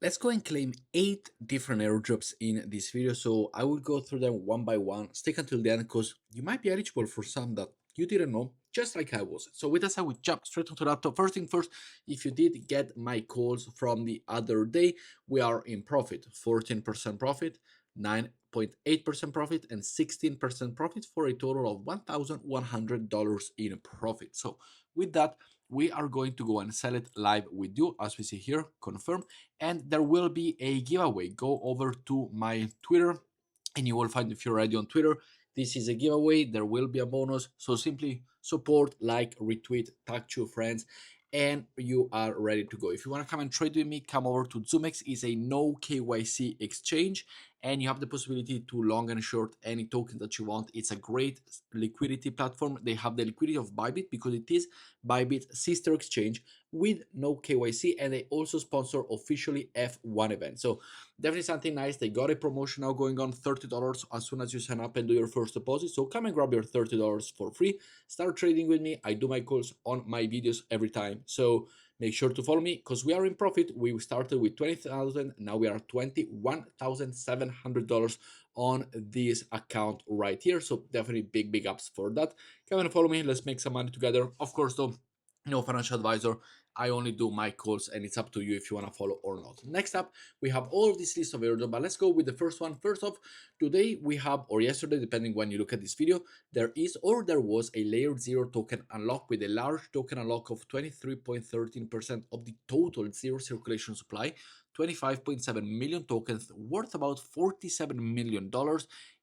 Let's go and claim 8 different airdrops in this video. So I will go through them one by one. Stick until the end because you might be eligible for some that you didn't know, just like I was. So with that, I would jump straight onto the laptop. First thing first, if you did get my calls from the other day, we are in profit, 14% profit, 9.8% profit, and 16% profit for a total of $1,100 in profit. So with that, we are going to go and sell it live with you, as we see here, confirm, and there will be a giveaway. Go over to my Twitter and you will find, if you're already on Twitter, this is a giveaway. There will be a bonus. So simply support, like, retweet, tag 2 friends, and you are ready to go. If you want to come and trade with me, come over to ZoomX. It's a no KYC exchange, and you have the possibility to long and short any token that you want. It's a great liquidity platform. They have the liquidity of Bybit because it is Bybit's sister exchange with no KYC, and they also sponsor officially F1 events. So definitely something nice. They got a promotion now going on, $30 as soon as you sign up and do your first deposit. So come and grab your $30 for free. Start trading with me. I do my calls on my videos every time. So make sure to follow me because we are in profit. We started with 20,000. Now we are $21,700 on this account right here. So definitely big ups for that. Come and follow me. Let's make some money together. Of course, though, no financial advisor. I only do my calls, and it's up to you if you want to follow or not. Next up, we have all of this list of airdrop, but let's go with the first one. First off, today we have, or yesterday, depending when you look at this video, there is or there was a layer 0 token unlock with a large token unlock of 23.13% of the total zero circulation supply. 25.7 million tokens worth about $47 million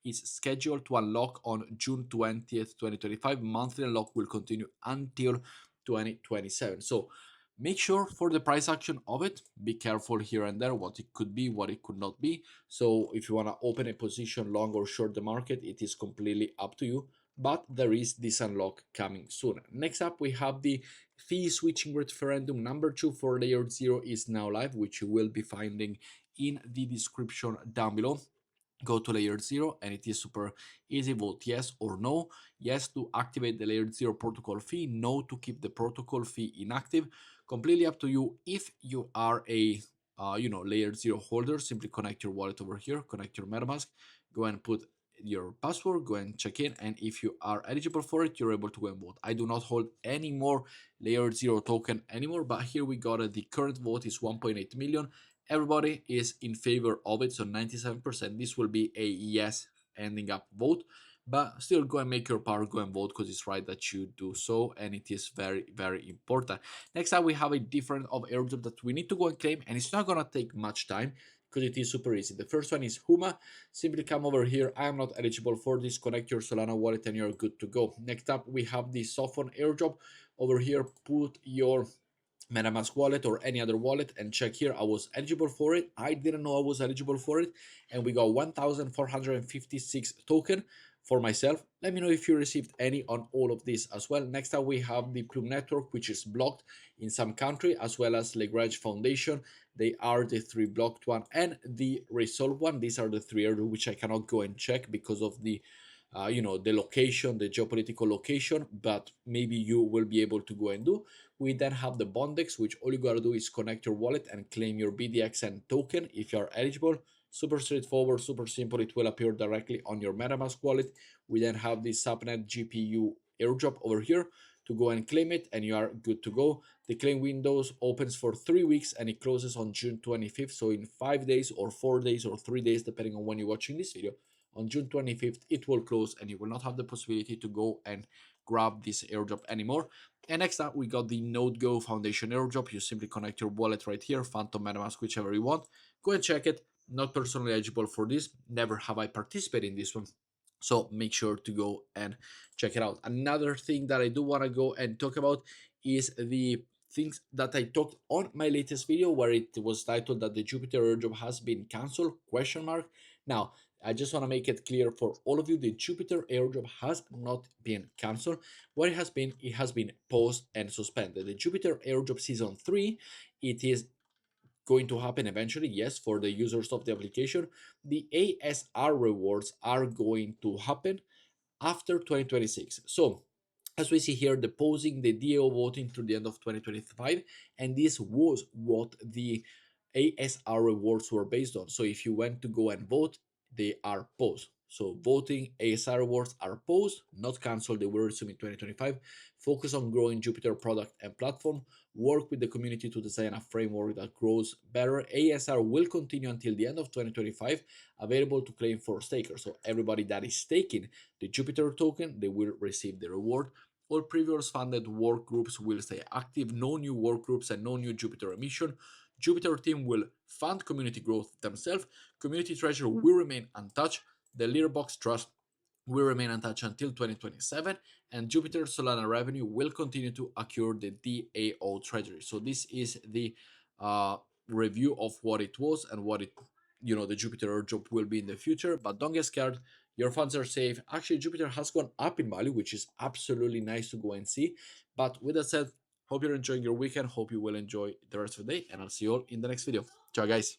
is scheduled to unlock on June 20th, 2025. Monthly unlock will continue until 2027. So make sure for the price action of it, be careful here and there what it could be, what it could not be. So if you want to open a position long or short the market, it is completely up to you, but there is this unlock coming soon. Next up, we have the fee switching referendum number 2 for layer 0 is now live, which you will be finding in the description down below. Go to layer 0 and it is super easy. Vote yes or no. Yes to activate the layer 0 protocol fee, no to keep the protocol fee inactive. Completely up to you. If you are a layer 0 holder, simply connect your wallet over here, connect your MetaMask, go and put your password, go and check in, and if you are eligible for it, you're able to go and vote. I do not hold any more layer 0 token anymore, but here we got it. The current vote is 1.8 million. Everybody is in favor of it, so 97%. This will be a yes ending up vote, but still go and make your part, go and vote because it's right that you do so, and it is very important. Next up, we have a different of airdrop that we need to go and claim, and it's not gonna take much time because it is super easy. The first one is Huma. Simply come over here. I am not eligible for this. Connect your Solana wallet and you're good to go. Next up, we have the Sophon airdrop. Over here, put your MetaMask wallet or any other wallet and check here. I was eligible for it. I didn't know I was eligible for it, and we got 1,456 token for myself. Let me know if you received any on all of this as well. Next up, we have the Plume network, which is blocked in some country, as well as Lagrange Foundation. They are the 3 blocked one and the Resolve one. These are the 3 which I cannot go and check because of the the location, the geopolitical location, but maybe you will be able to go and do. We then have the Bondex, which all you gotta do is connect your wallet and claim your BDXN token if you are eligible. Super straightforward, super simple. It will appear directly on your MetaMask wallet. We then have the Subnet GPU airdrop over here to go and claim it, and you are good to go. The claim windows opens for 3 weeks and it closes on June 25th. So in 5 days or 4 days or 3 days, depending on when you're watching this video, on June 25th, it will close and you will not have the possibility to go and grab this airdrop anymore. And next up, we got the NodeGo Foundation airdrop. You simply connect your wallet right here, Phantom, MetaMask, whichever you want. Go and check it. Not personally eligible for this. Never have I participated in this one. So make sure to go and check it out. Another thing that I do want to go and talk about is the things that I talked on my latest video where it was titled that the Jupiter airdrop has been cancelled, question mark. Now, I just want to make it clear for all of you, the Jupiter airdrop has not been cancelled. What it has been paused and suspended. The Jupiter airdrop season 3, it is going to happen eventually, yes, for the users of the application. The ASR rewards are going to happen after 2026. So as we see here, the posing, the DAO voting through the end of 2025, and this was what the ASR rewards were based on. So if you went to go and vote, they are paused. So voting ASR rewards are paused, not cancelled. They will resume in 2025. Focus on growing Jupiter product and platform. Work with the community to design a framework that grows better. ASR will continue until the end of 2025, available to claim for stakers. So everybody that is staking the Jupiter token, they will receive the reward. All previous funded work groups will stay active. No new work groups and no new Jupiter emission. Jupiter team will fund community growth themselves. Community treasure will remain untouched. The Learbox trust will remain untouched until 2027, and Jupiter Solana revenue will continue to accrue the DAO treasury. So this is the uh, review of what it was and what the Jupiter airdrop will be in the future. But don't get scared. Your funds are safe. Actually, Jupiter has gone up in value, which is absolutely nice to go and see. But with that said, hope you're enjoying your weekend. Hope you will enjoy the rest of the day, and I'll see you all in the next video. Ciao, guys.